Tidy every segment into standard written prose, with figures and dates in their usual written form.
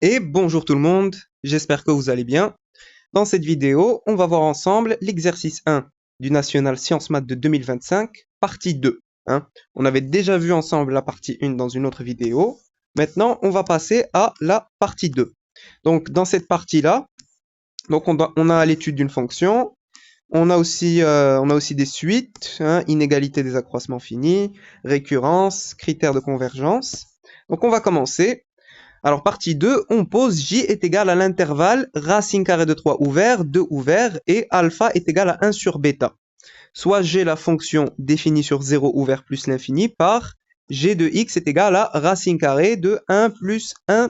Et bonjour tout le monde, j'espère que vous allez bien. Dans cette vidéo, on va voir ensemble l'exercice 1 du National Sciences Maths de 2025, partie 2. hein. On avait déjà vu ensemble la partie 1 dans une autre vidéo. Maintenant, on va passer à la partie 2. Donc, dans cette partie-là, on a l'étude d'une fonction. On a aussi des suites, inégalité des accroissements finis, récurrence, critères de convergence. Donc, on va commencer. Alors, partie 2, on pose j est égal à l'intervalle racine carrée de 3 ouvert, 2 ouvert, et alpha est égal à 1 sur bêta. Soit j'ai la fonction définie sur 0 ouvert plus l'infini par g de x est égal à racine carrée de 1 plus 1,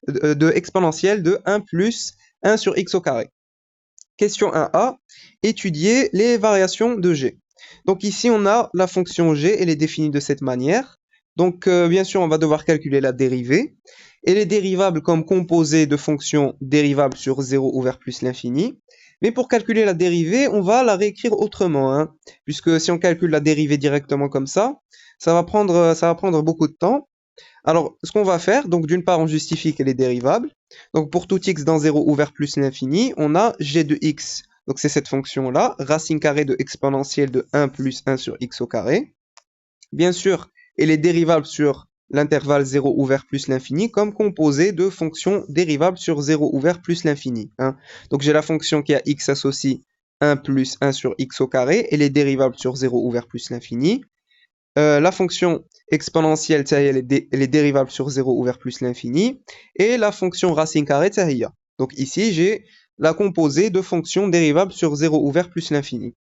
de exponentielle de 1 plus 1 sur x au carré. Question 1a, étudier les variations de g. Donc ici, on a la fonction g, elle est définie de cette manière. Donc, bien sûr, on va devoir calculer la dérivée. Elle est dérivable comme composée de fonctions dérivables sur 0 ouvert plus l'infini. Mais pour calculer la dérivée, on va la réécrire autrement, puisque si on calcule la dérivée directement comme ça va prendre beaucoup de temps. Alors, ce qu'on va faire, donc d'une part, on justifie qu'elle est dérivable. Donc, pour tout x dans 0 ouvert plus l'infini, on a g de x. Donc, c'est cette fonction-là, racine carrée de exponentielle de 1 plus 1 sur x au carré. Bien sûr, elle est dérivable sur l'intervalle 0 ouvert plus l'infini comme composée de fonctions dérivables sur 0 ouvert plus l'infini. Donc, j'ai la fonction qui a x associe 1 plus 1 sur x au carré. Elle est dérivable sur 0 ouvert plus l'infini. La fonction exponentielle, elle est dérivable sur 0 ouvert plus l'infini. Et la fonction racine carrée, donc ici, j'ai la composée de fonctions dérivables sur 0 ouvert plus l'infini.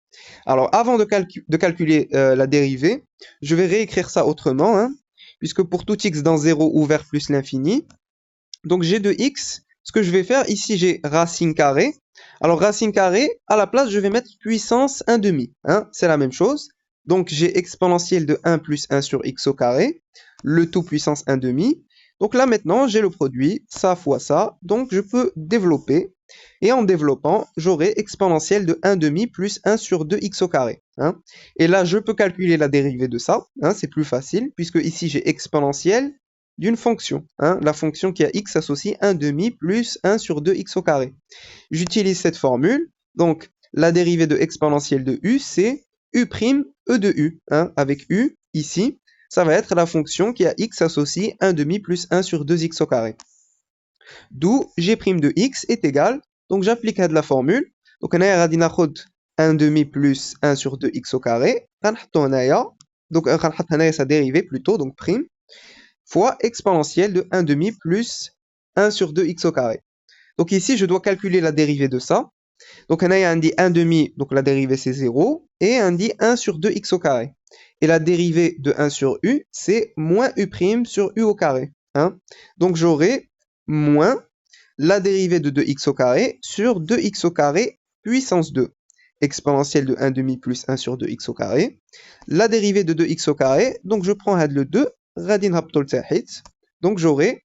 Alors, avant de calculer la dérivée, je vais réécrire ça autrement, puisque pour tout x dans 0 ouvert plus l'infini, donc g de x, ce que je vais faire, ici j'ai racine carrée. Alors, racine carrée, à la place, je vais mettre puissance 1 demi. C'est la même chose. Donc, j'ai exponentielle de 1 plus 1 sur x au carré, le tout puissance 1 demi. Donc là, maintenant, j'ai le produit, ça fois ça. Donc, je peux développer. Et en développant, j'aurai exponentielle de 1 demi plus 1 sur 2x au carré. Et là, je peux calculer la dérivée de ça. C'est plus facile, puisque ici, j'ai exponentielle d'une fonction. La fonction qui a x associe 1 demi plus 1 sur 2x au carré. J'utilise cette formule. Donc, la dérivée de exponentielle de u, c'est u' e de u. Avec u, ici, ça va être la fonction qui a x associe 1 demi plus 1 sur 2x au carré. D'où g' de x est égal, donc j'applique la formule. Donc, on a 1 demi plus 1 sur 2x au carré. Donc, on va sa dérivée plutôt, donc prime, fois exponentielle de 1 demi plus 1 sur 2x au carré. Donc ici, je dois calculer la dérivée de ça. Donc on a un dit 1 demi, donc la dérivée c'est 0, et un dit 1 sur 2x au carré. Et la dérivée de 1 sur u, c'est moins u' sur u au carré. Donc j'aurai moins la dérivée de 2x au carré sur 2x au carré puissance 2. Exponentielle de 1 demi plus 1 sur 2x au carré. La dérivée de 2x au carré, donc je prends le 2, donc j'aurai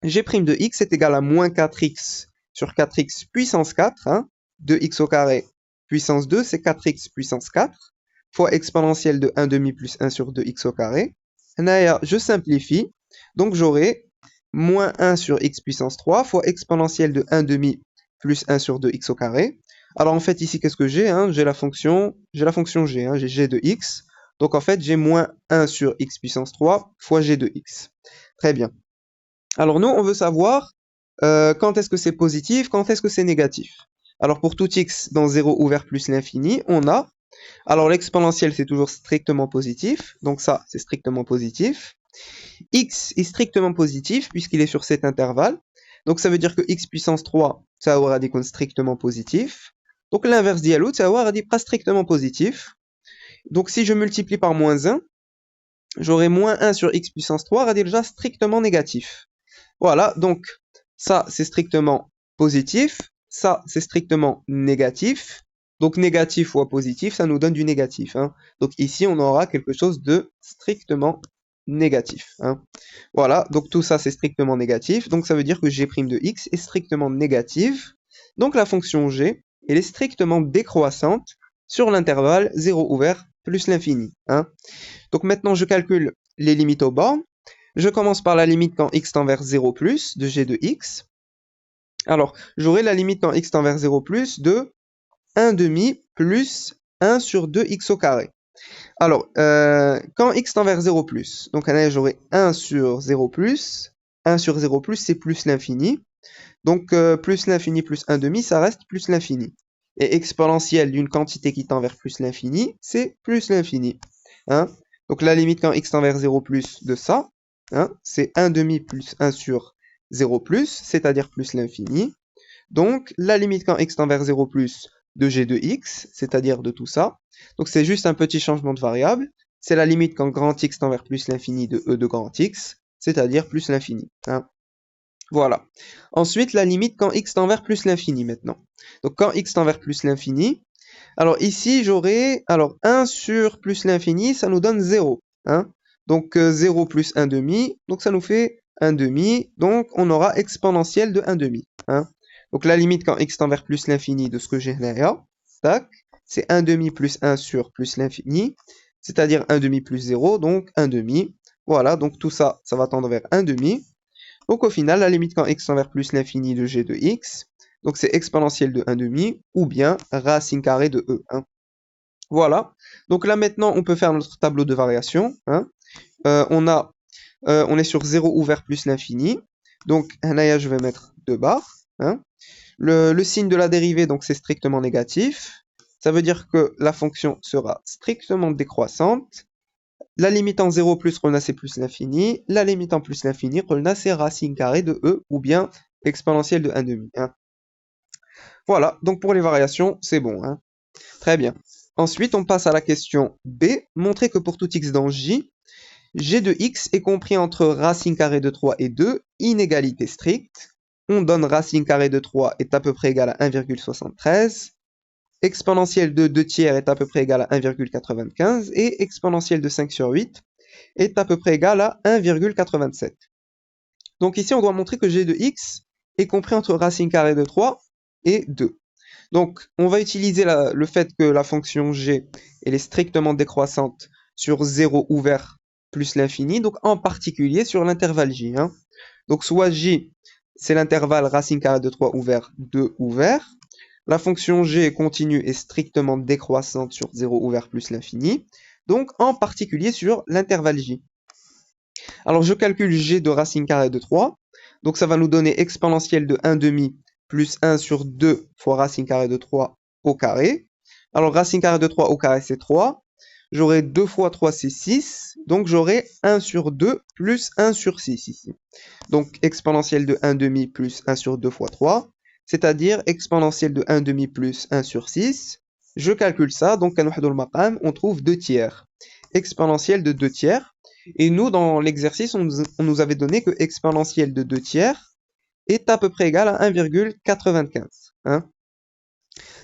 g' de x est égal à moins 4x sur 4x puissance 4, 2x au carré puissance 2, c'est 4x puissance 4, fois exponentielle de 1 demi plus 1 sur 2x au carré. Je simplifie, donc j'aurai moins 1 sur x puissance 3 fois exponentielle de 1 demi plus 1 sur 2x au carré. Alors en fait ici qu'est-ce que j'ai J'ai la fonction g, j'ai g de x. Donc en fait j'ai moins 1 sur x puissance 3 fois g de x. Très bien. Alors nous, on veut savoir quand est-ce que c'est positif, quand est-ce que c'est négatif. Alors pour tout x dans 0 ouvert plus l'infini, on a, alors l'exponentielle c'est toujours strictement positif, donc ça c'est strictement positif. X est strictement positif puisqu'il est sur cet intervalle, donc ça veut dire que x puissance 3, ça aura des comptes strictement positifs. Donc l'inverse d'Yalout, ça aura des pas strictement positifs. Donc si je multiplie par moins 1, j'aurai moins 1 sur x puissance 3, ça déjà strictement négatif. Voilà, donc ça c'est strictement positif, ça c'est strictement négatif. Donc négatif fois positif, ça nous donne du négatif. Donc ici on aura quelque chose de strictement négatif. Voilà, donc tout ça c'est strictement négatif. Donc ça veut dire que g' de x est strictement négative. Donc la fonction g, elle est strictement décroissante sur l'intervalle 0 ouvert plus l'infini. Donc maintenant je calcule les limites aux bornes. Je commence par la limite quand x tend vers 0 plus de g de x. Alors, j'aurai la limite quand x tend vers 0 plus de 1 demi plus 1 sur 2x au carré. Alors, quand x tend vers 0 plus, donc là j'aurai 1 sur 0 plus, 1 sur 0 plus c'est plus l'infini, donc plus l'infini plus 1 demi ça reste plus l'infini. Et exponentielle d'une quantité qui tend vers plus l'infini, c'est plus l'infini. Hein? Donc la limite quand x tend vers 0 plus de ça, hein, c'est 1 demi plus 1 sur 0 plus, c'est-à-dire plus l'infini. Donc la limite quand x tend vers 0 plus de g de x, c'est-à-dire de tout ça. Donc c'est juste un petit changement de variable. C'est la limite quand grand x tend vers plus l'infini de e de grand x, c'est-à-dire plus l'infini. Hein. Voilà. Ensuite, la limite quand x tend vers plus l'infini maintenant. Donc quand x tend vers plus l'infini, alors ici j'aurai, alors 1 sur plus l'infini, ça nous donne 0. Hein. Donc 0 plus 1 demi, donc ça nous fait 1 demi, donc on aura exponentielle de 1 demi. Hein. Donc la limite quand x tend vers plus l'infini de ce que j'ai là, tac, c'est 1 demi plus 1 sur plus l'infini, c'est-à-dire 1 demi plus 0, donc 1 demi. Voilà, donc tout ça, ça va tendre vers 1 demi. Donc au final, la limite quand x tend vers plus l'infini de g de x, donc c'est exponentielle de 1 demi, ou bien racine carrée de e. Hein. Voilà, donc là maintenant, on peut faire notre tableau de variation. Hein. On est sur 0 ouvert plus l'infini, donc là, je vais mettre 2 barres. Hein. Le signe de la dérivée, donc c'est strictement négatif. Ça veut dire que la fonction sera strictement décroissante. La limite en 0 plus Relna c'est plus l'infini. La limite en plus l'infini, Relna c'est racine carrée de e ou bien exponentielle de 1 demi. Hein. Voilà, donc pour les variations, c'est bon. Hein. Très bien. Ensuite, on passe à la question B. Montrer que pour tout x dans J, g de x est compris entre racine carrée de 3 et 2, inégalité stricte. On donne racine carrée de 3 est à peu près égal à 1,73. Exponentielle de 2 tiers est à peu près égal à 1,95. Et exponentielle de 5 sur 8 est à peu près égal à 1,87. Donc ici, on doit montrer que g de x est compris entre racine carrée de 3 et 2. Donc, on va utiliser le fait que la fonction g elle est strictement décroissante sur 0 ouvert plus l'infini, donc en particulier sur l'intervalle j. Hein. Donc, soit j, c'est l'intervalle racine carrée de 3 ouvert, 2 ouvert. La fonction g continue est strictement décroissante sur 0 ouvert plus l'infini, donc en particulier sur l'intervalle j. Alors, je calcule g de racine carrée de 3, donc ça va nous donner exponentielle de 1 demi plus 1 sur 2 fois racine carrée de 3 au carré. Alors, racine carrée de 3 au carré, c'est 3. J'aurai 2 fois 3, c'est 6. Donc, j'aurai 1 sur 2 plus 1 sur 6 ici. Donc, exponentielle de 1 demi plus 1 sur 2 fois 3, c'est-à-dire exponentielle de 1 demi plus 1 sur 6. Je calcule ça, donc on trouve 2 tiers. Exponentielle de 2 tiers. Et nous, dans l'exercice, on nous avait donné que exponentielle de 2 tiers est à peu près égal à 1,95. Hein.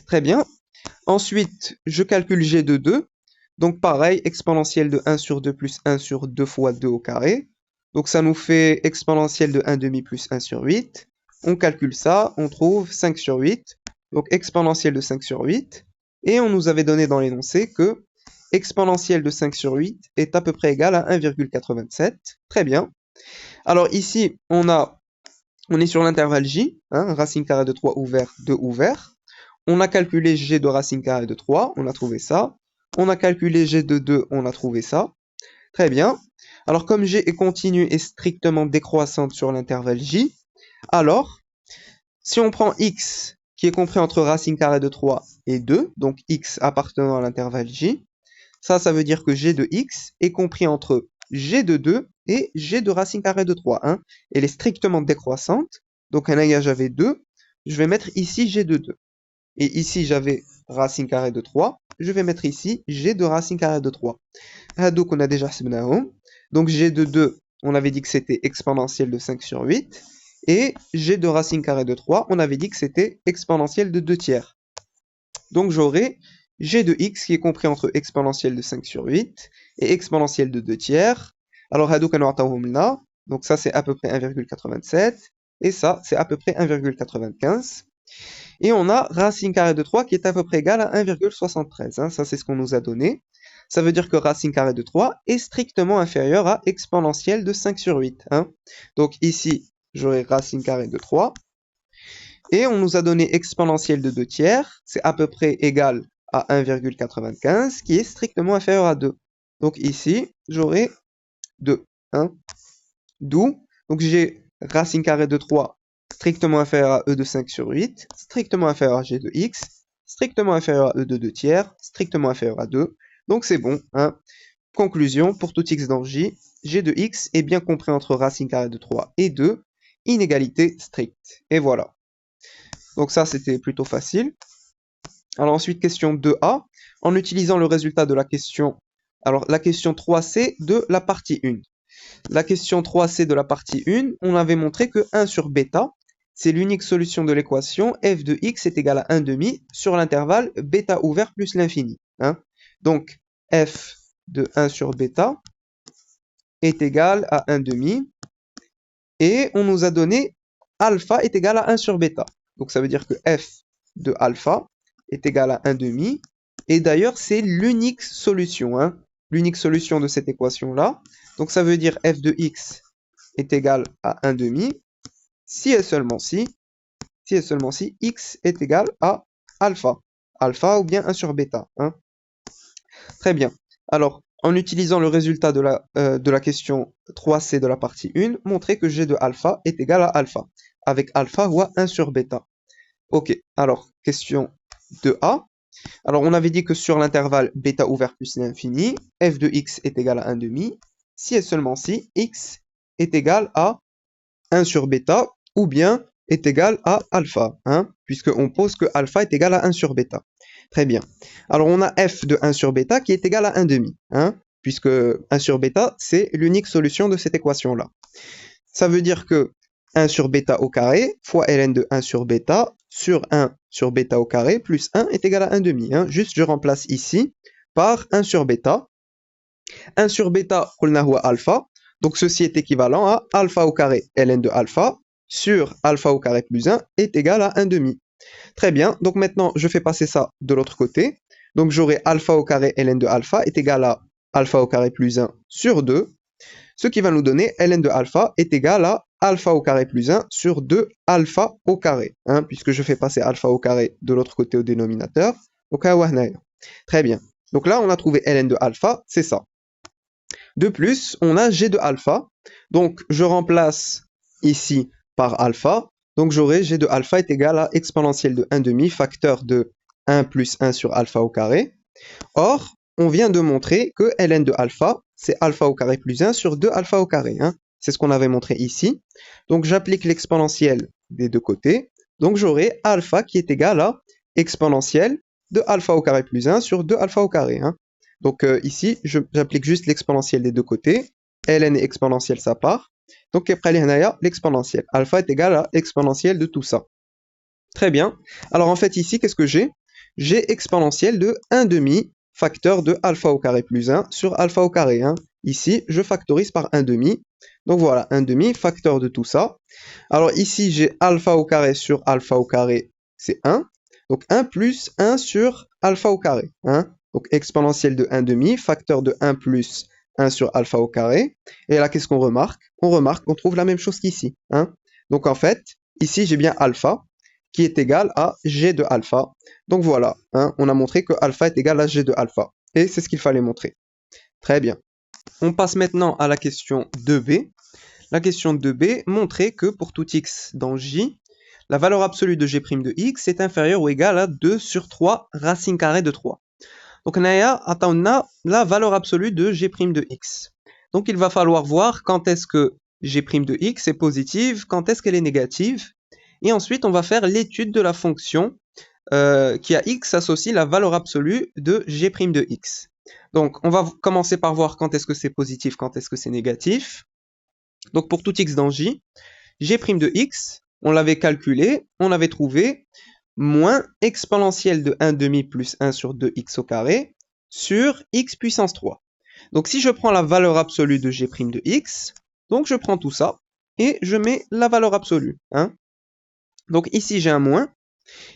Très bien. Ensuite, je calcule g de 2. Donc pareil, exponentielle de 1 sur 2 plus 1 sur 2 fois 2 au carré. Donc ça nous fait exponentielle de 1 demi plus 1 sur 8. On calcule ça, on trouve 5 sur 8. Donc exponentielle de 5 sur 8. Et on nous avait donné dans l'énoncé que exponentielle de 5 sur 8 est à peu près égal à 1,87. Très bien. Alors ici, on est sur l'intervalle j, hein, racine carrée de 3 ouvert, 2 ouvert. On a calculé g de racine carrée de 3, on a trouvé ça. On a calculé g de 2, on a trouvé ça. Très bien. Alors comme g est continue et strictement décroissante sur l'intervalle j, alors, si on prend x qui est compris entre racine carrée de 3 et 2, donc x appartenant à l'intervalle j, ça veut dire que g de x est compris entre g de 2 et g de racine carrée de 3. Hein. Elle est strictement décroissante. Donc, là, j'avais 2. Je vais mettre ici g de 2. Et ici, j'avais racine carrée de 3. Je vais mettre ici g de racine carrée de 3. Donc, on a déjà donc, g de 2, on avait dit que c'était exponentielle de 5 sur 8. Et g de racine carrée de 3, on avait dit que c'était exponentielle de 2 tiers. Donc, j'aurai g de x qui est compris entre exponentielle de 5 sur 8 et exponentielle de 2 tiers. Alors, donc ça c'est à peu près 1,87 et ça c'est à peu près 1,95. Et on a racine carrée de 3 qui est à peu près égale à 1,73. Hein, ça c'est ce qu'on nous a donné. Ça veut dire que racine carrée de 3 est strictement inférieure à exponentielle de 5 sur 8. Hein. Donc ici, j'aurai racine carrée de 3. Et on nous a donné exponentielle de 2 tiers, c'est à peu près égal à 1,95, qui est strictement inférieur à 2. Donc ici, j'aurai 2. Hein. D'où, donc j'ai racine carrée de 3 strictement inférieur à e de 5 sur 8, strictement inférieur à g de x, strictement inférieur à e de 2 tiers, strictement inférieur à 2. Donc c'est bon. Hein. Conclusion, pour tout x dans J, g de x est bien compris entre racine carrée de 3 et 2, inégalité stricte. Et voilà. Donc ça, c'était plutôt facile. Alors ensuite, question 2a. En utilisant le résultat de la question, alors la question 3c de la partie 1. La question 3c de la partie 1, on avait montré que 1 sur bêta, c'est l'unique solution de l'équation f de x est égal à 1 demi sur l'intervalle bêta ouvert plus l'infini. Hein. Donc f de 1 sur bêta est égal à 1 demi. Et on nous a donné alpha est égal à 1 sur bêta. Donc ça veut dire que f de alpha est égal à 1 demi. Et d'ailleurs, c'est l'unique solution. Hein, l'unique solution de cette équation-là. Donc ça veut dire f de x est égal à 1 demi. Si et seulement si x est égal à alpha. Alpha ou bien 1 sur bêta. Hein. Très bien. Alors, en utilisant le résultat de la question 3c de la partie 1, montrer que g de alpha est égal à alpha, avec alpha ou 1 sur bêta. Ok, alors, question 2a. Alors, on avait dit que sur l'intervalle bêta ouvert plus l'infini, f de x est égal à 1 demi, si et seulement si x est égal à 1 sur bêta, ou bien est égal à alpha, hein, puisqu'on pose que alpha est égal à 1 sur bêta. Très bien. Alors, on a f de 1 sur bêta qui est égal à 1 demi, hein, puisque 1 sur bêta, c'est l'unique solution de cette équation-là. Ça veut dire que 1 sur bêta au carré fois ln de 1 sur bêta sur 1 sur bêta au carré plus 1 est égal à 1 demi. Hein. Juste, je remplace ici par 1 sur bêta. 1 sur bêta, قلنا هو alpha. Donc, ceci est équivalent à alpha au carré ln de alpha sur alpha au carré plus 1 est égal à 1 demi. Très bien, donc maintenant je fais passer ça de l'autre côté. Donc j'aurai alpha au carré ln de alpha est égal à alpha au carré plus 1 sur 2. Ce qui va nous donner ln de alpha est égal à alpha au carré plus 1 sur 2 alpha au carré. Hein, puisque je fais passer alpha au carré de l'autre côté au dénominateur. Donc, très bien. Donc là, on a trouvé ln de alpha, c'est ça. De plus, on a g de alpha. Donc je remplace ici par alpha. Donc j'aurai g de alpha est égal à exponentielle de 1 demi, facteur de 1 plus 1 sur alpha au carré. Or, on vient de montrer que ln de alpha, c'est alpha au carré plus 1 sur 2 alpha au carré. Hein. C'est ce qu'on avait montré ici. Donc j'applique l'exponentielle des deux côtés. Donc j'aurai alpha qui est égal à exponentielle de alpha au carré plus 1 sur 2 alpha au carré. Hein. Donc ici, j'applique juste l'exponentielle des deux côtés. ln est exponentielle, ça part. Donc l'exponentielle. Alpha est égal à l'exponentielle de tout ça. Très bien. Alors en fait ici, qu'est-ce que j'ai? J'ai exponentielle de 1 demi facteur de alpha au carré plus 1 sur alpha au carré. Hein. Ici, je factorise par 1 demi. Donc voilà, 1 demi, facteur de tout ça. Alors ici, j'ai alpha au carré sur alpha au carré, c'est 1. Donc 1 plus 1 sur alpha au carré. Hein. Donc exponentielle de 1 demi, facteur de 1 plus 1 sur alpha au carré. Et là, qu'est-ce qu'on remarque? On remarque qu'on trouve la même chose qu'ici. Hein. Donc en fait, ici, j'ai bien alpha qui est égal à g de alpha. Donc voilà, hein, on a montré que alpha est égal à g de alpha. Et c'est ce qu'il fallait montrer. Très bien. On passe maintenant à la question 2b. La question 2b montrait que pour tout x dans J, la valeur absolue de g' de x est inférieure ou égale à 2 sur 3 racine carrée de 3. Donc on a la valeur absolue de g' de x. Donc il va falloir voir quand est-ce que g' de x est positive, quand est-ce qu'elle est négative. Et ensuite, on va faire l'étude de la fonction qui à x associe la valeur absolue de g' de x. Donc, on va commencer par voir quand est-ce que c'est positif, quand est-ce que c'est négatif. Donc, pour tout x dans J, g' de x, on l'avait calculé, on avait trouvé moins exponentielle de 1 demi plus 1 sur 2x au carré sur x puissance 3. Donc, si je prends la valeur absolue de g' de x, donc je prends tout ça et je mets la valeur absolue. Hein. Donc ici, j'ai un moins.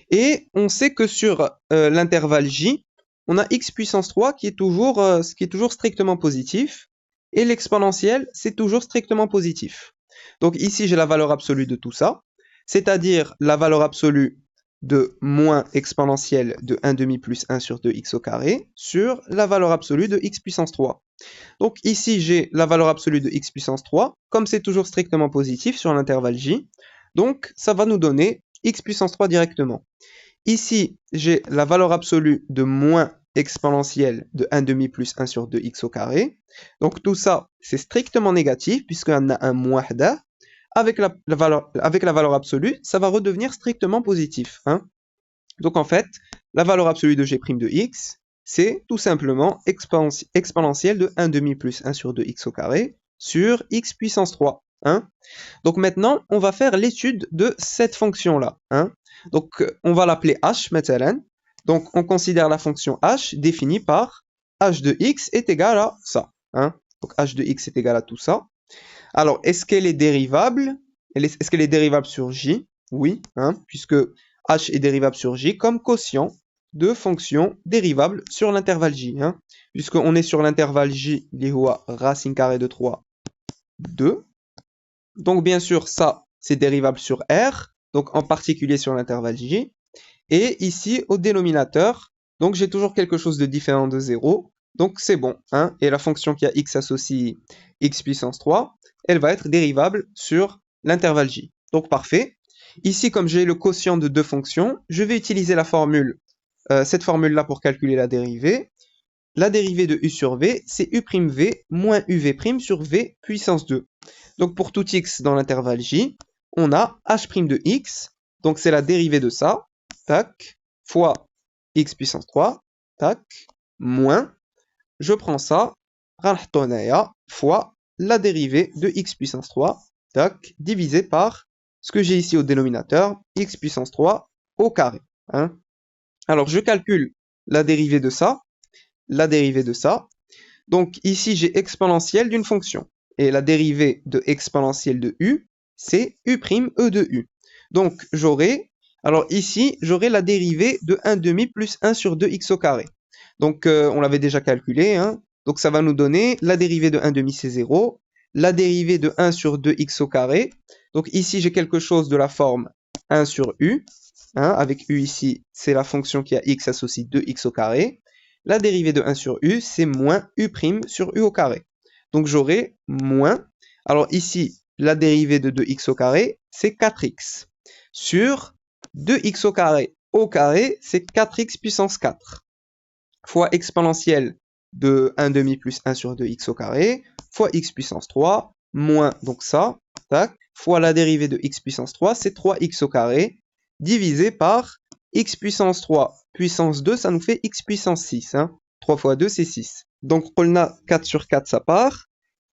Et on sait que sur l'intervalle J, on a x puissance 3 qui est toujours strictement positif, et l'exponentielle, c'est toujours strictement positif. Donc ici, j'ai la valeur absolue de tout ça, c'est-à-dire la valeur absolue de moins exponentielle de 1 demi plus 1 sur 2x au carré sur la valeur absolue de x puissance 3. Donc ici, j'ai la valeur absolue de x puissance 3, comme c'est toujours strictement positif sur l'intervalle j, donc ça va nous donner x puissance 3 directement. Ici, j'ai la valeur absolue de moins exponentielle de 1 demi plus 1 sur 2x au carré. Donc tout ça, c'est strictement négatif, puisqu'on a un moins hada. Avec la valeur absolue, ça va redevenir strictement positif. Hein. Donc en fait, la valeur absolue de g' de x, c'est tout simplement exponentielle de 1 demi plus 1 sur 2x au carré sur x puissance 3. Hein. Donc maintenant, on va faire l'étude de cette fonction-là. Hein. Donc on va l'appeler h, مثلا. Donc on considère la fonction h définie par h de x est égal à ça. Hein. Donc h de x est égal à tout ça. Alors, est-ce qu'elle est dérivable? Est-ce qu'elle est dérivable sur j? Oui, hein, puisque h est dérivable sur j comme quotient de fonction dérivable sur l'intervalle j. Hein, puisqu'on est sur l'intervalle j, racine carrée de 3, 2. Donc, bien sûr, ça, c'est dérivable sur r, donc en particulier sur l'intervalle j. Et ici, au dénominateur, donc j'ai toujours quelque chose de différent de 0. Donc, c'est bon. Hein, et la fonction qui a x associe x puissance 3, elle va être dérivable sur l'intervalle j. Donc, parfait. Ici, comme j'ai le quotient de deux fonctions, je vais utiliser la formule, cette formule-là pour calculer la dérivée. La dérivée de u sur v, c'est u'v moins uv' sur v puissance 2. Donc, pour tout x dans l'intervalle j, on a h' de x, donc c'est la dérivée de ça, tac, fois x puissance 3, tac, moins, je prends ça, fois la dérivée de x puissance 3, tac, divisé par ce que j'ai ici au dénominateur, x puissance 3 au carré. Hein. Alors, je calcule la dérivée de ça. Donc, ici, j'ai exponentielle d'une fonction. Et la dérivée de exponentielle de u, c'est u'e de u. Donc, alors ici, j'aurai la dérivée de 1 demi plus 1 sur 2x au carré. Donc, on l'avait déjà calculé. Hein. Donc, ça va nous donner la dérivée de 1 demi, c'est 0. La dérivée de 1 sur 2x au carré. Donc, ici, j'ai quelque chose de la forme 1 sur u. Hein, avec u ici, c'est la fonction qui a x associe 2x au carré. La dérivée de 1 sur u, c'est moins u' sur u au carré. Donc, j'aurai moins. Alors, ici, la dérivée de 2x au carré, c'est 4x. Sur 2x au carré, c'est 4x puissance 4. Fois exponentielle de 1 demi plus 1 sur 2x au carré, fois x puissance 3, moins, donc ça, tac, fois la dérivée de x puissance 3, c'est 3x au carré, divisé par x puissance 3 puissance 2, ça nous fait x puissance 6. Hein. 3 fois 2, c'est 6. Donc, on a 4 sur 4, ça part.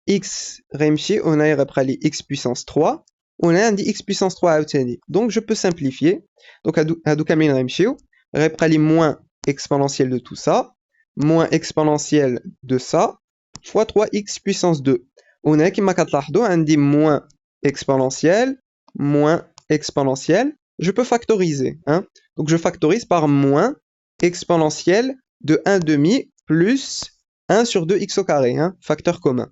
X remchi, on a x puissance 3. On a un x puissance 3 à obtenir. Donc, je peux simplifier. Donc, à doukamil remchi, reprali moins exponentielle de tout ça, moins exponentielle de ça, fois 3x puissance 2. On a qui m'a dit moins exponentielle, je peux factoriser. Hein. Donc je factorise par moins exponentielle de 1 demi plus 1 sur 2x au carré, hein, facteur commun.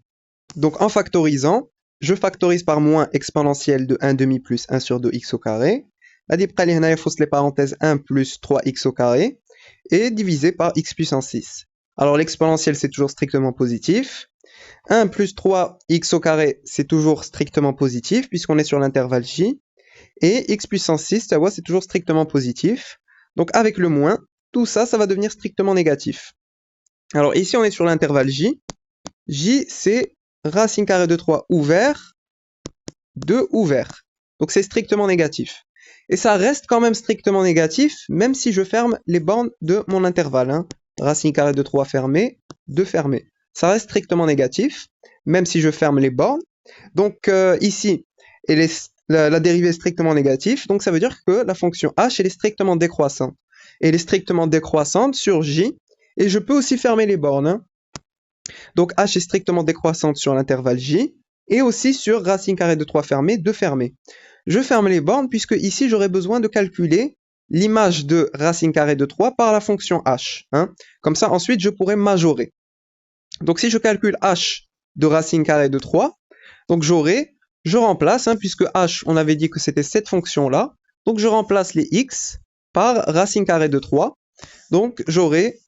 Donc en factorisant, je factorise par moins exponentielle de 1 demi plus 1 sur 2x au carré. Il faut les parenthèses 1 plus 3x au carré et divisé par x puissance 6. Alors l'exponentielle, c'est toujours strictement positif. 1 plus 3x au carré, c'est toujours strictement positif puisqu'on est sur l'intervalle j. Et x puissance 6, c'est toujours strictement positif. Donc avec le moins, tout ça, ça va devenir strictement négatif. Alors ici, on est sur l'intervalle j. J, c'est racine carrée de 3 ouvert, 2 ouvert. Donc c'est strictement négatif. Et ça reste quand même strictement négatif, même si je ferme les bornes de mon intervalle. Hein. Racine carrée de 3 fermé, 2 fermé. Ça reste strictement négatif, même si je ferme les bornes. Donc ici, la dérivée est strictement négative, donc ça veut dire que la fonction h, elle est strictement décroissante. Elle est strictement décroissante sur j, et je peux aussi fermer les bornes. Hein. Donc h est strictement décroissante sur l'intervalle j, et aussi sur racine carrée de 3 fermé, 2 fermé. Je ferme les bornes, puisque ici, j'aurai besoin de calculer l'image de racine carrée de 3 par la fonction h. Hein. Comme ça, ensuite, je pourrais majorer. Donc, si je calcule h de racine carrée de 3, donc je remplace, hein, puisque h, on avait dit que c'était cette fonction-là, donc je remplace les x par racine carrée de 3. Donc, j'aurai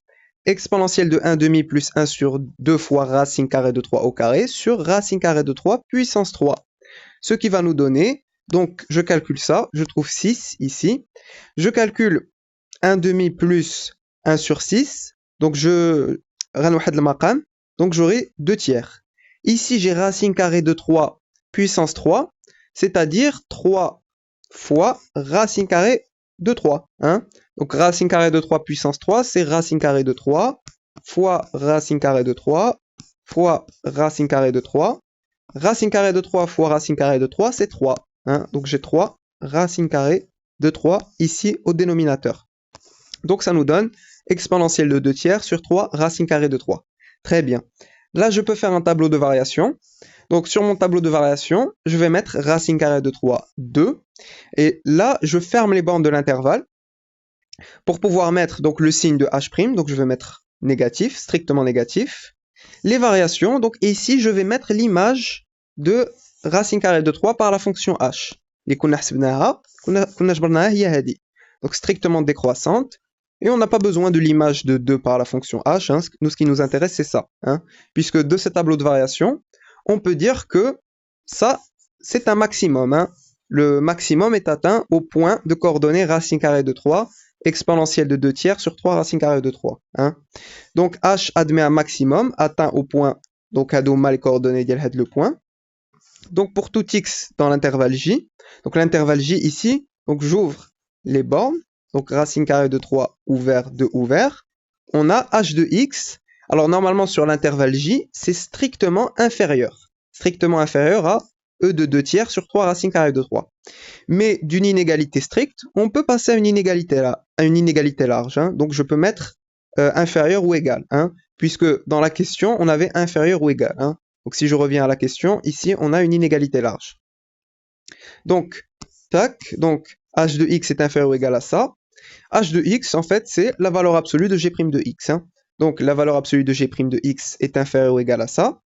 exponentielle de 1 demi plus 1 sur 2 fois racine carrée de 3 au carré sur racine carrée de 3 puissance 3. Ce qui va nous donner, donc je calcule ça, je trouve 6 ici. Je calcule 1 demi plus 1 sur 6, donc donc j'aurai 2 tiers. Ici, j'ai racine carrée de 3 puissance 3, c'est-à-dire 3 fois racine carrée de 3. Hein. Donc racine carrée de 3 puissance 3, c'est racine carrée de 3 fois racine carrée de 3 fois racine carrée de 3. Racine carrée de 3 fois racine carrée de 3, c'est 3. Hein. Donc j'ai 3 racine carrée de 3 ici au dénominateur. Donc ça nous donne exponentielle de 2 tiers sur 3 racine carrée de 3. Très bien. Là, je peux faire un tableau de variation. Donc sur mon tableau de variation, je vais mettre racine carrée de 3, 2. Et là, je ferme les bornes de l'intervalle pour pouvoir mettre donc le signe de h'. Donc je vais mettre négatif, strictement négatif. Les variations, donc ici, je vais mettre l'image de racine carrée de 3 par la fonction h. Donc strictement décroissante. Et on n'a pas besoin de l'image de 2 par la fonction h. Hein. Nous, ce qui nous intéresse, c'est ça. Hein. Puisque de ce tableau de variation, on peut dire que ça, c'est un maximum. Hein. Le maximum est atteint au point de coordonnées racine carrée de 3, exponentielle de 2 tiers sur 3 racine carrée de 3. Hein. Donc h admet un maximum atteint au point, donc à mal les coordonnées de le point. Donc pour tout x dans l'intervalle j, donc l'intervalle j ici, donc j'ouvre les bornes, donc racine carrée de 3 ouvert, 2 ouvert, on a h de x. Alors normalement sur l'intervalle j, c'est strictement inférieur à e de 2 tiers sur 3 racine carrée de 3. Mais d'une inégalité stricte, on peut passer à une inégalité large. Hein. Donc je peux mettre inférieur ou égal, hein, puisque dans la question, on avait inférieur ou égal. Hein. Donc si je reviens à la question, ici, on a une inégalité large. Donc, tac, donc h de x est inférieur ou égal à ça. H de x, en fait, c'est la valeur absolue de g' de x. Hein. Donc la valeur absolue de g' de x est inférieure ou égale à ça.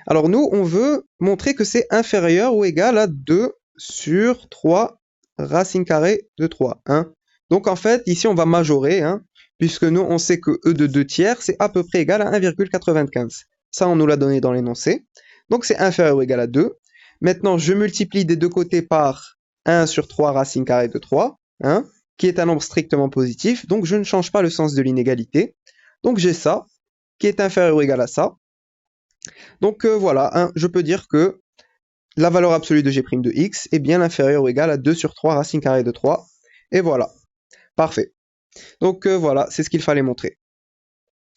Alors nous, on veut montrer que c'est inférieur ou égal à 2 sur 3 racine carrée de 3. Hein. Donc en fait, ici, on va majorer, hein, puisque nous, on sait que e de 2 tiers, c'est à peu près égal à 1,95. Ça, on nous l'a donné dans l'énoncé. Donc c'est inférieur ou égal à 2. Maintenant, je multiplie des deux côtés par 1 sur 3 racine carrée de 3, hein, qui est un nombre strictement positif. Donc je ne change pas le sens de l'inégalité. Donc j'ai ça, qui est inférieur ou égal à ça. Donc voilà, hein, je peux dire que la valeur absolue de g' de x est bien inférieure ou égale à 2 sur 3 racine carrée de 3. Et voilà. Parfait. Donc voilà, c'est ce qu'il fallait montrer.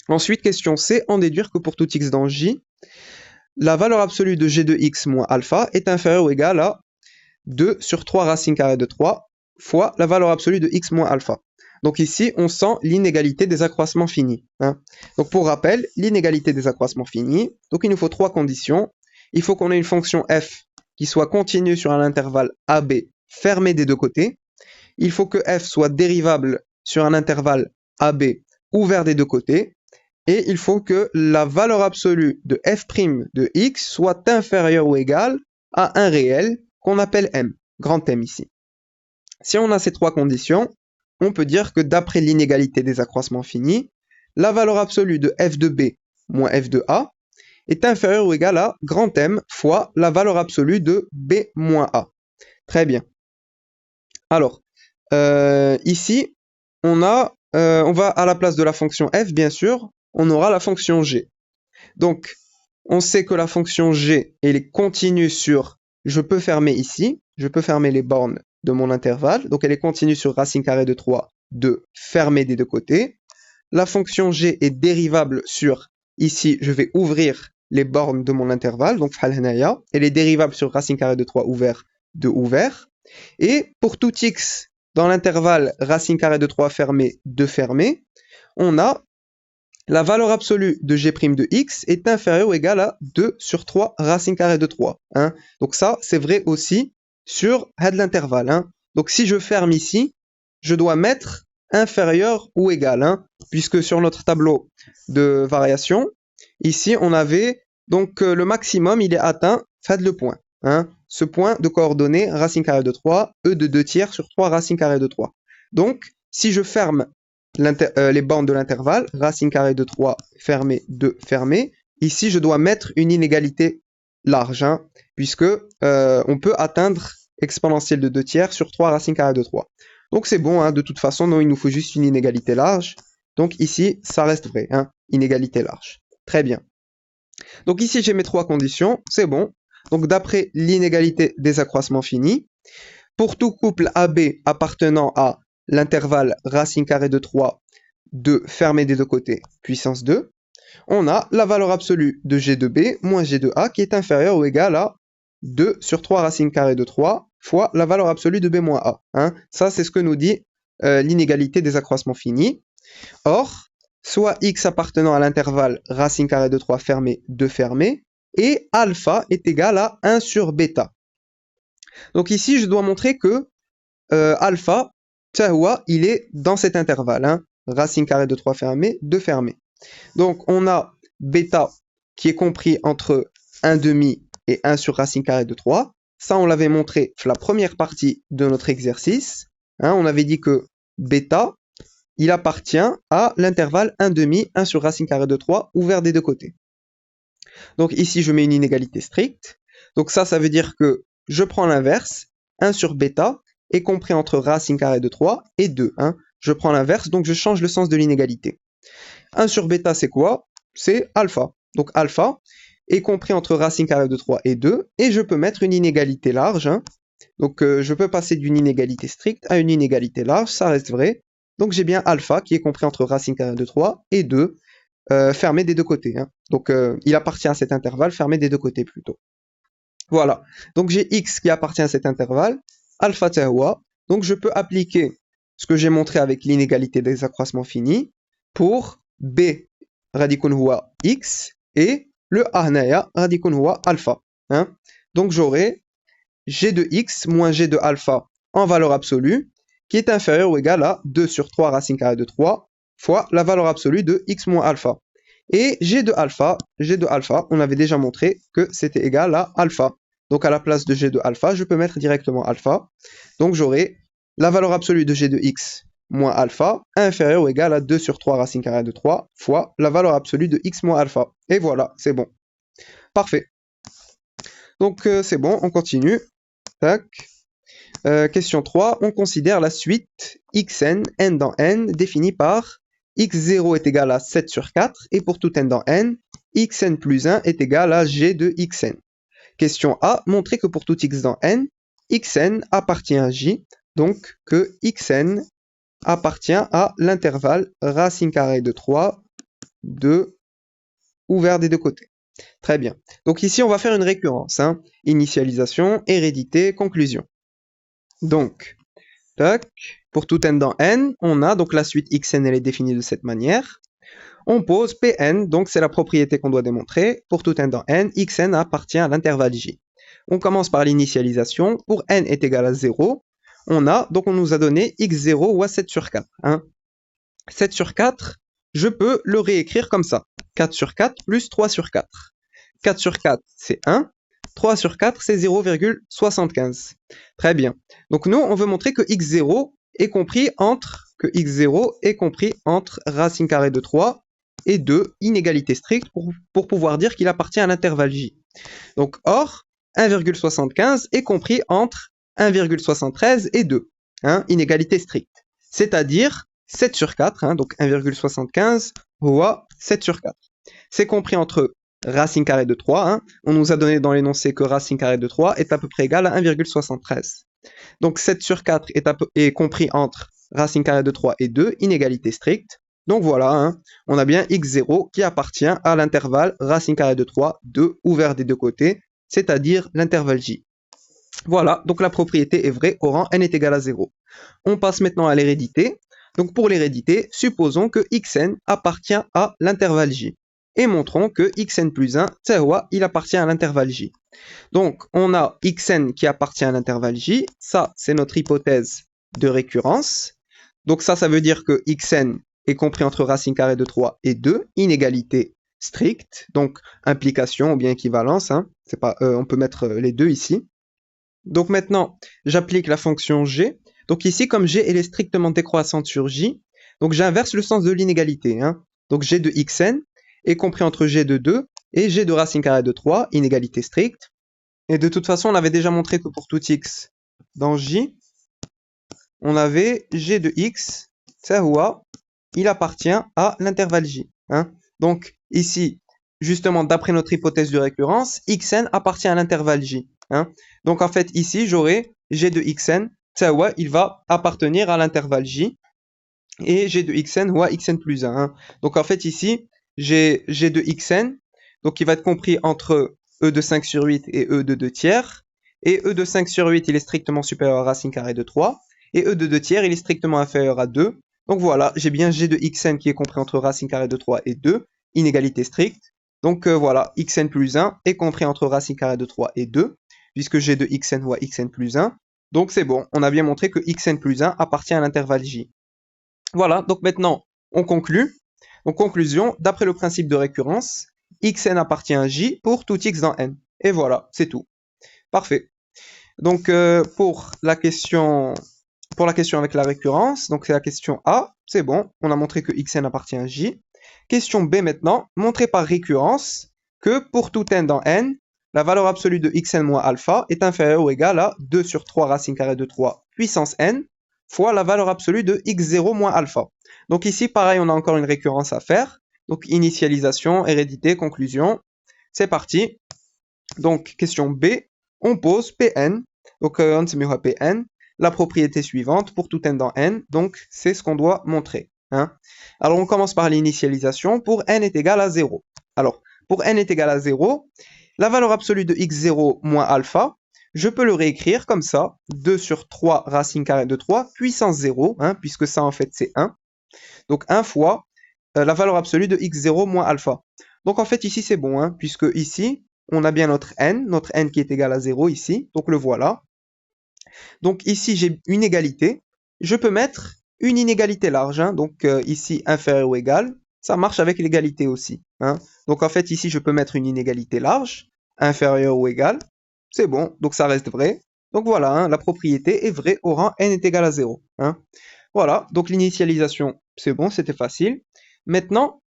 Ensuite, question C, en déduire que pour tout x dans J, la valeur absolue de g de x moins alpha est inférieure ou égale à 2 sur 3 racine carrée de 3 fois la valeur absolue de x moins alpha. Donc ici, on sent l'inégalité des accroissements finis. Hein. Donc pour rappel, l'inégalité des accroissements finis, donc il nous faut 3 conditions. Il faut qu'on ait une fonction f qui soit continue sur un intervalle AB fermé des deux côtés. Il faut que f soit dérivable sur un intervalle AB ouvert des deux côtés. Et il faut que la valeur absolue de f' de x soit inférieure ou égale à un réel qu'on appelle m, grand M ici. Si on a ces 3 conditions, on peut dire que d'après l'inégalité des accroissements finis, la valeur absolue de f de b moins f de a est inférieure ou égale à grand M fois la valeur absolue de b moins a. Très bien. Alors, ici, on va à la place de la fonction f, bien sûr, on aura la fonction g. Donc, on sait que la fonction g, elle est continue sur, je peux fermer ici, je peux fermer les bornes de mon intervalle, donc elle est continue sur racine carrée de 3, de fermer des deux côtés. La fonction g est dérivable sur, ici, je vais ouvrir les bornes de mon intervalle, donc elle est dérivable sur racine carrée de 3 ouvert, de ouvert. Et pour tout x dans l'intervalle racine carrée de 3 fermé, de fermé, on a la valeur absolue de g' de x est inférieure ou égale à 2 sur 3 racine carrée de 3. Hein. Donc ça, c'est vrai aussi sur l'intervalle. Hein. Donc si je ferme ici, je dois mettre inférieur ou égal, hein, puisque sur notre tableau de variation, ici, on avait donc le maximum, il est atteint, faites le point. Hein, ce point de coordonnées, racine carrée de 3, e de 2 tiers sur 3 racine carrée de 3. Donc, si je ferme les bandes de l'intervalle, racine carrée de 3 fermé, 2 fermé, ici, je dois mettre une inégalité large, hein, puisque on peut atteindre exponentielle de 2 tiers sur 3 racine carrée de 3. Donc c'est bon, hein, de toute façon, non, il nous faut juste une inégalité large. Donc ici, ça reste vrai, hein, inégalité large. Très bien. Donc ici, j'ai mes trois conditions, c'est bon. Donc d'après l'inégalité des accroissements finis, pour tout couple AB appartenant à l'intervalle racine carrée de 3, 2 fermé des deux côtés, puissance 2, on a la valeur absolue de G de B moins G de A qui est inférieure ou égale à 2 sur 3 racine carrée de 3 fois la valeur absolue de B moins A. Hein. Ça, c'est ce que nous dit l'inégalité des accroissements finis. Or, soit x appartenant à l'intervalle racine carrée de 3 fermé, 2 fermé, et alpha est égal à 1 sur bêta. Donc ici, je dois montrer que alpha, il est dans cet intervalle. Hein. Racine carrée de 3 fermé, 2 fermé. Donc on a bêta qui est compris entre 1 demi et 1 sur racine carrée de 3. Ça, on l'avait montré la première partie de notre exercice. Hein, on avait dit que bêta, il appartient à l'intervalle 1 demi, 1 sur racine carrée de 3, ouvert des deux côtés. Donc ici, je mets une inégalité stricte. Donc ça veut dire que je prends l'inverse, 1 sur bêta est compris entre racine carrée de 3 et 2. Hein. Je prends l'inverse, donc je change le sens de l'inégalité. 1 sur bêta, c'est quoi? C'est alpha. Donc alpha est compris entre racine carrée de 3 et 2, et je peux mettre une inégalité large. Hein. Donc je peux passer d'une inégalité stricte à une inégalité large, ça reste vrai. Donc j'ai bien alpha qui est compris entre racine carrée de 3 et 2, fermé des deux côtés. Hein. Donc il appartient à cet intervalle, fermé des deux côtés plutôt. Voilà. Donc j'ai x qui appartient à cet intervalle, alpha tahwa. Donc je peux appliquer ce que j'ai montré avec l'inégalité des accroissements finis pour b radicun huwa x et le ahnaya radicun huwa alpha. Hein. Donc j'aurai g de x moins g de alpha en valeur absolue qui est inférieur ou égal à 2 sur 3 racine carrée de 3 fois la valeur absolue de x moins alpha. Et g de alpha, on avait déjà montré que c'était égal à alpha. Donc à la place de g de alpha, je peux mettre directement alpha. Donc j'aurai la valeur absolue de g de x moins alpha inférieur ou égal à 2 sur 3 racine carrée de 3 fois la valeur absolue de x moins alpha. Et voilà, c'est bon. Parfait. Donc c'est bon, on continue. Tac. Question 3, on considère la suite xn, n dans n, définie par x0 est égal à 7 sur 4, et pour tout n dans n, xn plus 1 est égal à g de xn. Question A, montrer que pour tout x dans n, xn appartient à j, donc que xn appartient à l'intervalle racine carrée de 3, 2, ouvert des deux côtés. Très bien. Donc ici, on va faire une récurrence. Hein. Initialisation, hérédité, conclusion. Donc, tac, pour tout n dans n, on a donc la suite xn, elle est définie de cette manière. On pose Pn, donc c'est la propriété qu'on doit démontrer. Pour tout n dans n, xn appartient à l'intervalle j. On commence par l'initialisation. Pour n est égal à 0, on nous a donné x0 ou à 7 sur 4. Hein. 7 sur 4, je peux le réécrire comme ça. 4 sur 4 plus 3 sur 4. 4 sur 4, c'est 1. 3 sur 4, c'est 0,75. Très bien. Donc nous, on veut montrer que x0 est compris entre racine carrée de 3 et 2, inégalité stricte, pour pouvoir dire qu'il appartient à l'intervalle j. Donc, or, 1,75 est compris entre 1,73 et 2, hein, inégalité stricte. C'est-à-dire 7 sur 4, hein, donc 1,75 fois 7 sur 4. C'est compris entre racine carrée de 3, hein. On nous a donné dans l'énoncé que racine carrée de 3 est à peu près égal à 1,73. Donc 7 sur 4 est compris entre racine carrée de 3 et 2, inégalité stricte. Donc voilà, hein, on a bien x0 qui appartient à l'intervalle racine carrée de 3, 2, ouvert des deux côtés, c'est-à-dire l'intervalle j. Voilà, donc la propriété est vraie au rang n est égal à 0. On passe maintenant à l'hérédité. Donc pour l'hérédité, supposons que xn appartient à l'intervalle j. Et montrons que xn plus 1, il appartient à l'intervalle j. Donc, on a xn qui appartient à l'intervalle j. Ça, c'est notre hypothèse de récurrence. Donc ça veut dire que xn est compris entre racine carrée de 3 et 2, inégalité stricte, donc implication ou bien équivalence, hein. C'est pas, on peut mettre les deux ici. Donc maintenant, j'applique la fonction g. Donc ici, comme g elle est strictement décroissante sur j, donc j'inverse le sens de l'inégalité, hein. Donc g de xn est compris entre g de 2 et g de racine carrée de 3, inégalité stricte. Et de toute façon, on avait déjà montré que pour tout x dans j, on avait g de x, ça il appartient à l'intervalle j, hein. Donc ici, justement, d'après notre hypothèse de récurrence, xn appartient à l'intervalle j, hein. Donc en fait, ici, j'aurai g de xn, ça il va appartenir à l'intervalle j, et g de xn, xn plus 1, hein. Donc en fait, ici, j'ai g de xn, donc il va être compris entre e de 5 sur 8 et e de 2 tiers, et e de 5 sur 8, il est strictement supérieur à racine carrée de 3, et e de 2 tiers, il est strictement inférieur à 2. Donc voilà, j'ai bien g de xn qui est compris entre racine carrée de 3 et 2, inégalité stricte. Donc voilà, xn plus 1 est compris entre racine carrée de 3 et 2, puisque g de xn xn plus 1. Donc c'est bon, on a bien montré que xn plus 1 appartient à l'intervalle j. Voilà, donc maintenant, on conclut. Donc conclusion, d'après le principe de récurrence, xn appartient à j pour tout x dans n. Et voilà, c'est tout. Parfait. Donc pour la question avec la récurrence, donc c'est la question A, c'est bon, on a montré que xn appartient à j. Question B maintenant, montrer par récurrence que pour tout n dans n, la valeur absolue de xn moins alpha est inférieure ou égale à 2 sur 3 racine carrée de 3 puissance n fois la valeur absolue de x0 moins alpha. Donc ici, pareil, on a encore une récurrence à faire. Donc initialisation, hérédité, conclusion. C'est parti. Donc question B, on pose Pn, donc on se met à Pn, la propriété suivante pour tout n dans n, donc c'est ce qu'on doit montrer, hein. Alors on commence par l'initialisation pour n est égal à 0. Alors pour n est égal à 0, la valeur absolue de x0 moins alpha, je peux le réécrire comme ça, 2 sur 3 racine carrée de 3 puissance 0, hein, puisque ça en fait c'est 1. Donc 1 fois la valeur absolue de x0 moins alpha. Donc en fait ici c'est bon, hein, puisque ici on a bien notre n qui est égal à 0 ici, donc le voilà. Donc ici j'ai une égalité, je peux mettre une inégalité large, hein, donc ici inférieur ou égal, ça marche avec l'égalité aussi, hein. Donc en fait ici je peux mettre une inégalité large, inférieur ou égal, c'est bon, donc ça reste vrai. Donc voilà, hein, la propriété est vraie au rang n est égal à 0, hein. Voilà, donc l'initialisation c'est bon, c'était facile. Maintenant,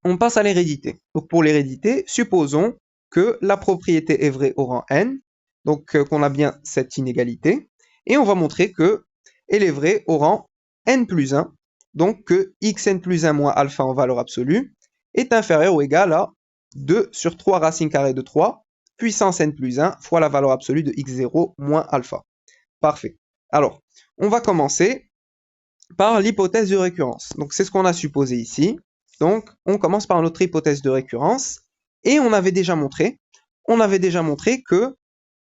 on passe à l'hérédité. Donc pour l'hérédité, supposons que la propriété est vraie au rang n, donc qu'on a bien cette inégalité, et on va montrer que elle est vraie au rang n plus 1, donc que xn plus 1 moins alpha en valeur absolue est inférieur ou égal à 2 sur 3 racine carrée de 3 puissance n plus 1 fois la valeur absolue de x0 moins alpha. Parfait. Alors, on va commencer par l'hypothèse de récurrence. Donc c'est ce qu'on a supposé ici. Donc on commence par notre hypothèse de récurrence et on avait déjà montré que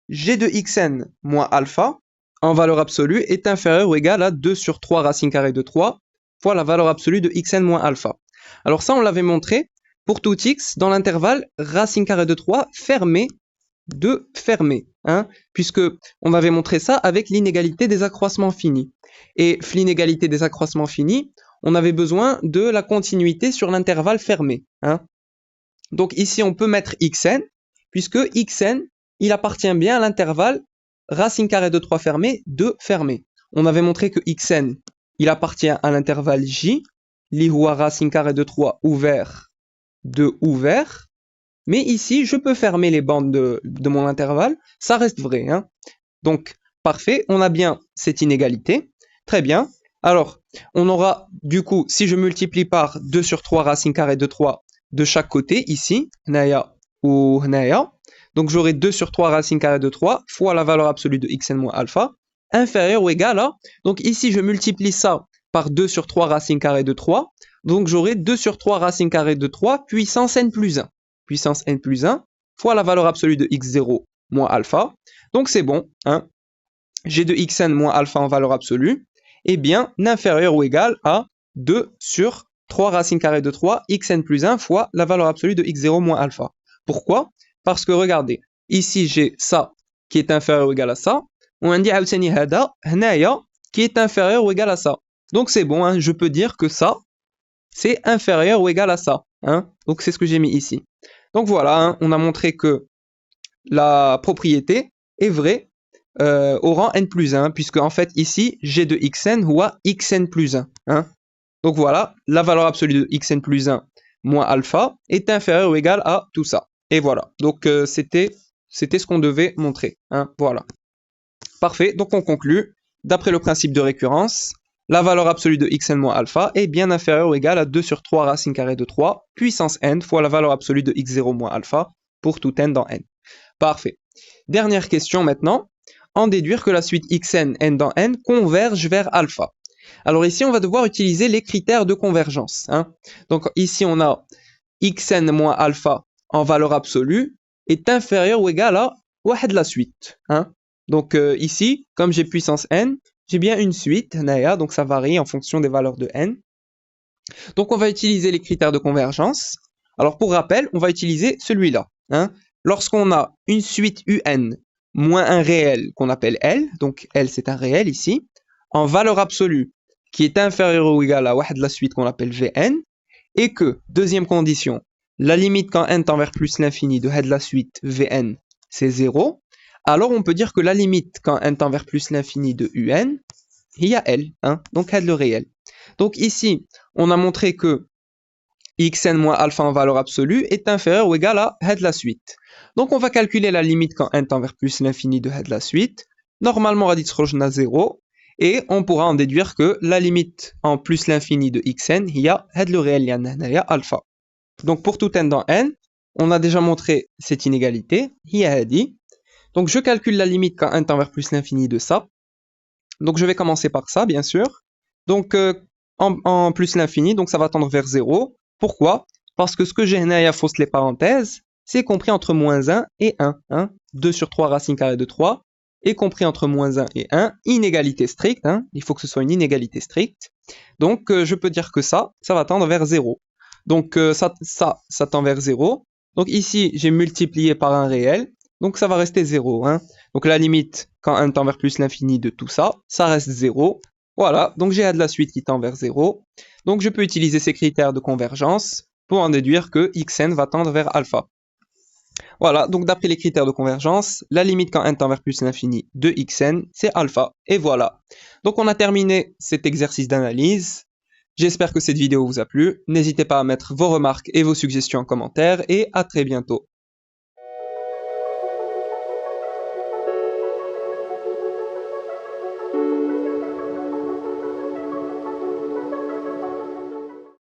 g de xn moins alpha en valeur absolue est inférieur ou égal à 2 sur 3 racine carrée de 3 fois la valeur absolue de xn moins alpha. Alors ça on l'avait montré pour tout x dans l'intervalle racine carrée de 3 fermé de fermé, hein, puisque on avait montré ça avec l'inégalité des accroissements finis. Et l'inégalité des accroissements finis, on avait besoin de la continuité sur l'intervalle fermé, hein. Donc ici on peut mettre xn, puisque xn, il appartient bien à l'intervalle racine carrée de 3 fermé de fermé. On avait montré que xn, il appartient à l'intervalle j, li huwa racine carrée de 3 ouvert de ouvert. Mais ici, je peux fermer les bandes de mon intervalle, ça reste vrai, hein. Donc, parfait, on a bien cette inégalité. Très bien. Alors, on aura, du coup, si je multiplie par 2 sur 3 racine carrée de 3 de chaque côté, ici, hnaya ou hnaya, donc j'aurai 2 sur 3 racine carrée de 3 fois la valeur absolue de xn moins alpha, inférieur ou égal à, donc ici, je multiplie ça par 2 sur 3 racine carrée de 3, donc j'aurai 2 sur 3 racine carrée de 3 puissance n plus 1. Puissance n plus 1 fois la valeur absolue de x0 moins alpha. Donc c'est bon, hein. G de xn moins alpha en valeur absolue est bien inférieur ou égal à 2 sur 3 racine carrée de 3 xn plus 1 fois la valeur absolue de x0 moins alpha. Pourquoi? Parce que regardez, ici j'ai ça qui est inférieur ou égal à ça, on dit عاوتاني هذا هنايا qui est inférieur ou égal à ça. Donc c'est bon, hein, je peux dire que ça, c'est inférieur ou égal à ça. Hein. Donc c'est ce que j'ai mis ici. Donc voilà, hein, on a montré que la propriété est vraie au rang n plus 1, puisque en fait ici, g de xn ou xn plus 1. Hein. Donc voilà, la valeur absolue de xn plus 1 moins alpha est inférieure ou égale à tout ça. Et voilà, donc c'était ce qu'on devait montrer. Hein. Voilà. Parfait, donc on conclut. D'après le principe de récurrence, la valeur absolue de xn moins alpha est bien inférieure ou égale à 2 sur 3 racine carrée de 3 puissance n fois la valeur absolue de x0 moins alpha pour tout n dans n. Parfait. Dernière question maintenant. En déduire que la suite xn, n dans n converge vers alpha. Alors ici, on va devoir utiliser les critères de convergence. Hein. Donc ici, on a xn moins alpha en valeur absolue est inférieur ou égal à واحد la suite. Hein. Donc ici, comme j'ai puissance n, j'ai bien une suite, donc ça varie en fonction des valeurs de n. Donc on va utiliser les critères de convergence. Alors pour rappel, on va utiliser celui-là. Hein. Lorsqu'on a une suite un moins un réel qu'on appelle L, donc L c'est un réel ici, en valeur absolue qui est inférieure ou égale à la suite qu'on appelle Vn, et que, deuxième condition, la limite quand n tend vers plus l'infini de la suite Vn c'est 0, alors on peut dire que la limite quand n tend vers plus l'infini de un, il y a L, hein, donc le réel. Donc ici, on a montré que xn moins alpha en valeur absolue est inférieur ou égal à la suite. Donc on va calculer la limite quand n tend vers plus l'infini de la suite. Normalement, radix rojna 0. Et on pourra en déduire que la limite en plus l'infini de xn, il y a le réel, il y a alpha. Donc pour tout n dans n, on a déjà montré cette inégalité, il y a dit. Donc je calcule la limite quand n tend vers plus l'infini de ça. Donc je vais commencer par ça, bien sûr. Donc en plus l'infini, donc ça va tendre vers 0. Pourquoi? Parce que ce que j'ai là, fausse les parenthèses, c'est compris entre moins 1 et 1. Hein. 2 sur 3 racine carrée de 3 est compris entre moins 1 et 1. Inégalité stricte, hein. Il faut que ce soit une inégalité stricte. Donc je peux dire que ça va tendre vers 0. Donc ça tend vers 0. Donc ici, j'ai multiplié par un réel. Donc ça va rester 0. Hein. Donc la limite, quand n tend vers plus l'infini de tout ça, ça reste 0. Voilà, donc j'ai de la suite qui tend vers 0. Donc je peux utiliser ces critères de convergence pour en déduire que xn va tendre vers alpha. Voilà, donc d'après les critères de convergence, la limite quand n tend vers plus l'infini de xn, c'est alpha. Et voilà. Donc on a terminé cet exercice d'analyse. J'espère que cette vidéo vous a plu. N'hésitez pas à mettre vos remarques et vos suggestions en commentaire et à très bientôt.